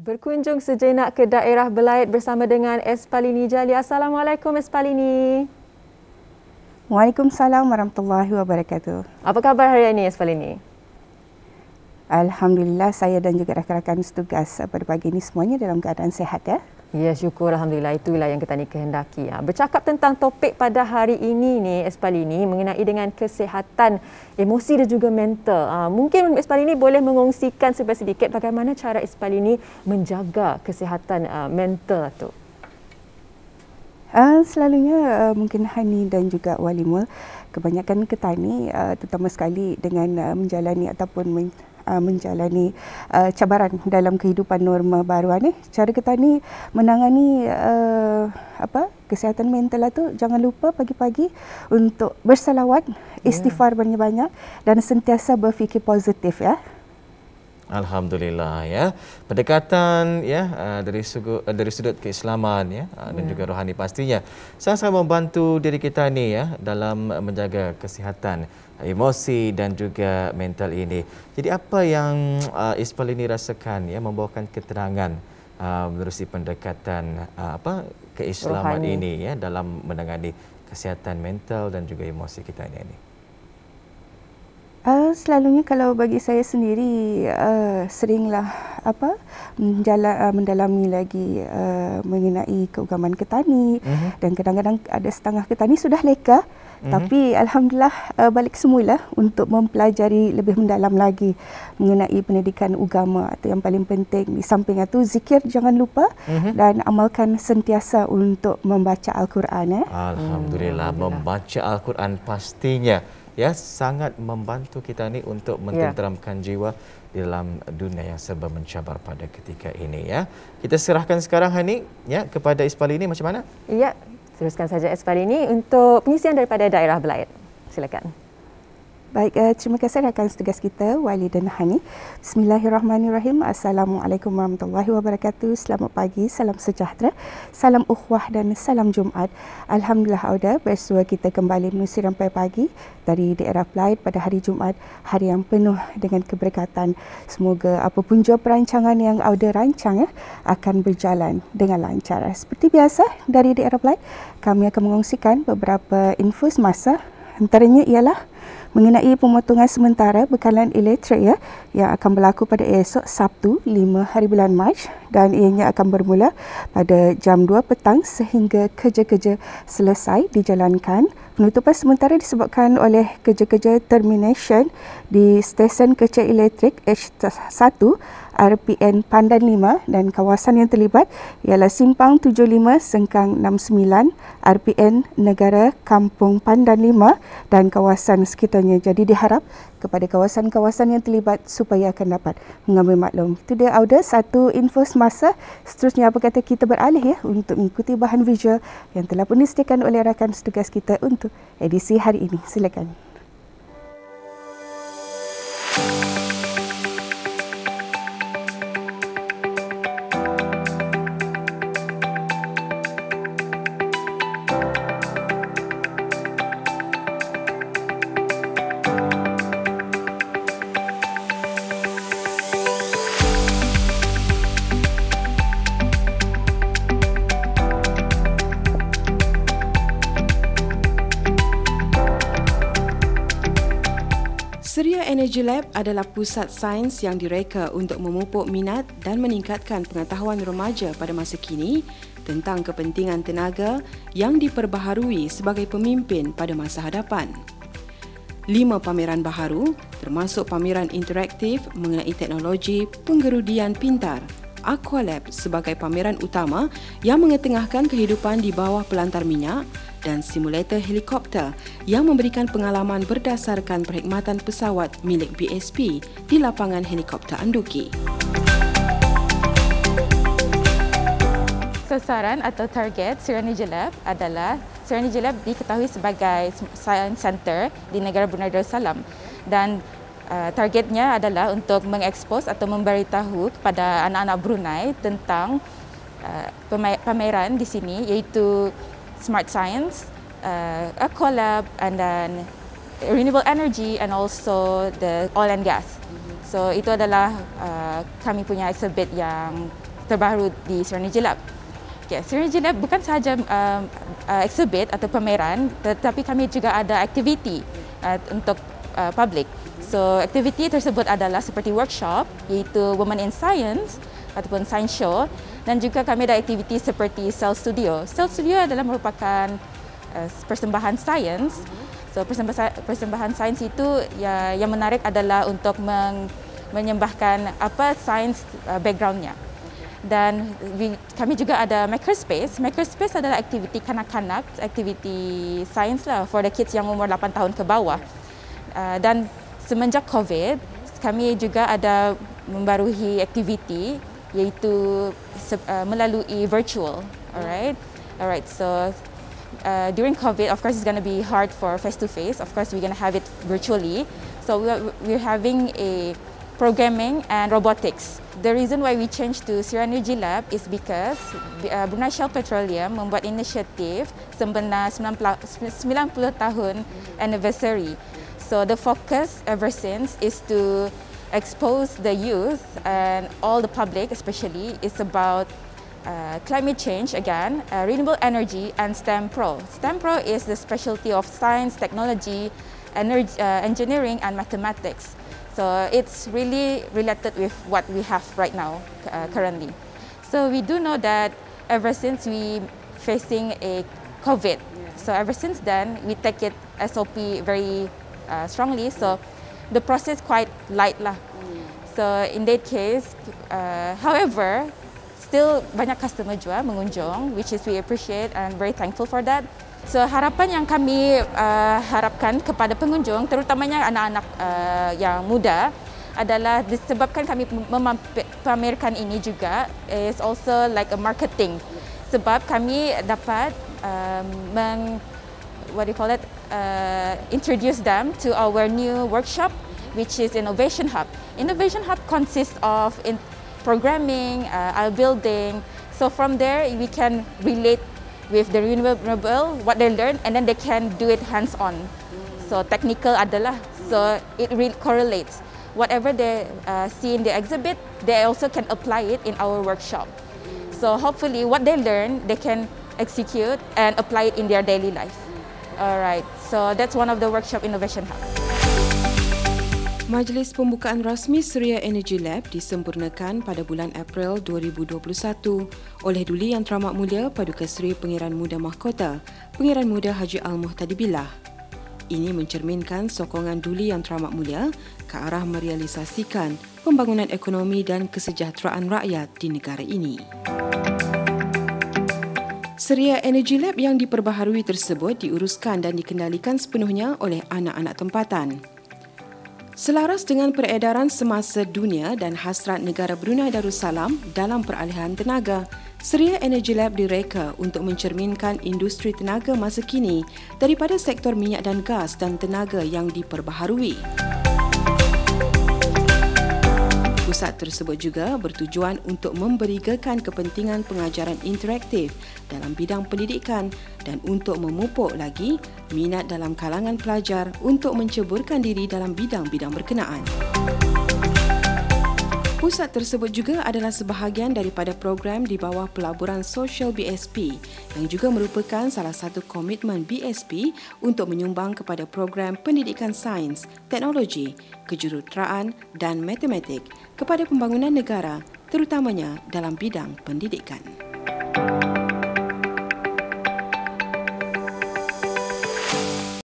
Berkunjung sejenak ke daerah Belait bersama dengan Espalini Jali. Assalamualaikum Espalini. Waalaikumsalam warahmatullahi wabarakatuh. Apa khabar hari ini Espalini? Alhamdulillah, saya dan juga rakan-rakan setugas pada pagi ini semuanya dalam keadaan sihat ya. Ya, syukur Alhamdulillah, itulah yang kita ni kehendaki. Bercakap tentang topik pada hari ini ni Espalini mengenai dengan kesihatan emosi dan juga mental. Mungkin Espalini boleh mengongsikan sedikit bagaimana cara Espalini menjaga kesihatan mental tu. Selalunya mungkin Hani dan juga Walimul, kebanyakan ketani terutama sekali dengan menjalani ataupun menjalani cabaran dalam kehidupan norma baru ni. Cara ketani menangani kesihatan mental tu, jangan lupa pagi-pagi untuk bersalawat, istighfar banyak-banyak dan sentiasa berfikir positif ya. Alhamdulillah ya. Pendekatan ya dari sudut keislaman ya dan juga rohani pastinya sangat-sangat membantu diri kita ni ya dalam menjaga kesihatan emosi dan juga mental ini. Jadi apa yang Espalini rasakan ya membawakan keterangan menerusi pendekatan keislaman rohani ini ya dalam menangani kesihatan mental dan juga emosi kita ini? Selalunya kalau bagi saya sendiri seringlah mendalami lagi mengenai keugaman ketani dan kadang-kadang ada setengah ketani sudah leka tapi alhamdulillah balik semula untuk mempelajari lebih mendalam lagi mengenai pendidikan agama atau yang paling penting di samping itu zikir jangan lupa dan amalkan sentiasa untuk membaca Al-Quran Alhamdulillah, membaca Al-Quran pastinya ya sangat membantu kita ni untuk mententeramkan jiwa di dalam dunia yang serba mencabar pada ketika ini ya. Kita serahkan sekarang Hani ya kepada Espalini, macam mana? Ya, teruskan saja Espalini untuk pengisian daripada daerah Belait. Silakan. Baik, terima kasih rakan setugas kita Wali dan Hani. Bismillahirrahmanirrahim. Assalamualaikum warahmatullahi wabarakatuh. Selamat pagi, salam sejahtera, salam ukhuwah dan salam Jumaat. Alhamdulillah Auda, bersua kita kembali menerusi rampai pagi dari daerah Belait pada hari Jumaat, hari yang penuh dengan keberkatan. Semoga apapun jua perancangan yang Auda rancang akan berjalan dengan lancar. Seperti biasa dari daerah Belait, kami akan mengongsikan beberapa info semasa. Antaranya ialah mengenai pemotongan sementara bekalan elektrik yang akan berlaku pada esok Sabtu 5 hari bulan Mac dan ianya akan bermula pada jam 2 petang sehingga kerja-kerja selesai dijalankan. Penutupan sementara disebabkan oleh kerja-kerja termination di stesen kecil elektrik H1 RPN Pandan 5 dan kawasan yang terlibat ialah Simpang 75 Sengkang 69 RPN Negara Kampung Pandan 5 dan kawasan sekitarnya. Jadi diharap kepada kawasan-kawasan yang terlibat supaya akan dapat mengambil maklum. Itu dia Auda, satu info semasa. Seterusnya apa kata kita beralih untuk mengikuti bahan visual yang telah pun disediakan oleh rakan setugas kita untuk edisi hari ini. Silakan. Suria Energy Lab adalah pusat sains yang direka untuk memupuk minat dan meningkatkan pengetahuan remaja pada masa kini tentang kepentingan tenaga yang diperbaharui sebagai pemimpin pada masa hadapan. 5 pameran baharu termasuk pameran interaktif mengenai teknologi penggerudian pintar, Aqualab sebagai pameran utama yang mengetengahkan kehidupan di bawah pelantar minyak dan simulator helikopter yang memberikan pengalaman berdasarkan perkhidmatan pesawat milik BSP di lapangan helikopter Anduki. Sasaran atau target Suria Energy Lab adalah Suria Energy Lab diketahui sebagai Science Center di negara Brunei Darussalam dan targetnya adalah untuk mengekspos atau memberitahu kepada anak-anak Brunei tentang pameran di sini iaitu Smart Science, Aqualab, and then renewable energy and also the oil and gas. So itu adalah kami punya exhibit yang terbaru di Serenity Lab. Serenity Lab bukan sahaja exhibit atau pameran, tetapi kami juga ada aktiviti untuk public. So, aktiviti tersebut adalah seperti workshop, iaitu Women in Science ataupun Science Show, dan juga kami ada aktiviti seperti Cell Studio. Cell Studio adalah merupakan persembahan sains. So, persembahan sains itu yang menarik adalah untuk menyembahkan apa sains backgroundnya. Dan kami juga ada Makerspace. Makerspace adalah aktiviti kanak-kanak, aktiviti sains lah for the kids yang umur 8 tahun ke bawah. Dan semenjak COVID, kami juga ada membarui aktiviti iaitu melalui virtual. Alright. So during COVID, of course, it's going to be hard for face-to-face. Of course, we're going to have it virtually. So we're having a programming and robotics. The reason why we changed to Serenity Lab is because Brunei Shell Petroleum membuat inisiatif sempena 90 tahun anniversary. So the focus ever since is to expose the youth and all the public especially is about climate change again, renewable energy and STEM Pro. STEM Pro is the specialty of science, technology, engineering and mathematics. So it's really related with what we have right now currently. So we do know that ever since we facing a COVID, so ever since then we take it SOP very strongly. So the process quite light lah. So in that case, however, still banyak customer juga mengunjung, which is we appreciate and very thankful for that. So harapan yang kami harapkan kepada pengunjung, terutamanya anak-anak yang muda, adalah disebabkan kami memamerkan ini juga is also like a marketing. Sebab kami dapat introduce them to our new workshop, which is Innovation Hub. Innovation Hub consists of programming, building. So from there, we can relate with the renewable, what they learn, and then they can do it hands-on. So technical adalah, so it really correlates. Whatever they see in the exhibit, they also can apply it in our workshop. So hopefully what they learn, they can execute and apply it in their daily life. Alright, so that's one of the workshop Innovation Hub. Majlis pembukaan rasmi Suria Energy Lab disempurnakan pada bulan April 2021 oleh Duli Yang Teramat Mulia Paduka Seri Pengiran Muda Mahkota, Pengiran Muda Haji Al-Muhtadi Billah. Ini mencerminkan sokongan Duli Yang Teramat Mulia ke arah merealisasikan pembangunan ekonomi dan kesejahteraan rakyat di negara ini. Suria Energy Lab yang diperbaharui tersebut diuruskan dan dikendalikan sepenuhnya oleh anak-anak tempatan. Selaras dengan peredaran semasa dunia dan hasrat negara Brunei Darussalam dalam peralihan tenaga, Suria Energy Lab direka untuk mencerminkan industri tenaga masa kini daripada sektor minyak dan gas dan tenaga yang diperbaharui. Pusat tersebut juga bertujuan untuk memberigakan kepentingan pengajaran interaktif dalam bidang pendidikan dan untuk memupuk lagi minat dalam kalangan pelajar untuk menceburkan diri dalam bidang-bidang berkenaan. Pusat tersebut juga adalah sebahagian daripada program di bawah pelaburan sosial BSP yang juga merupakan salah satu komitmen BSP untuk menyumbang kepada program pendidikan sains, teknologi, kejuruteraan dan matematik kepada pembangunan negara terutamanya dalam bidang pendidikan.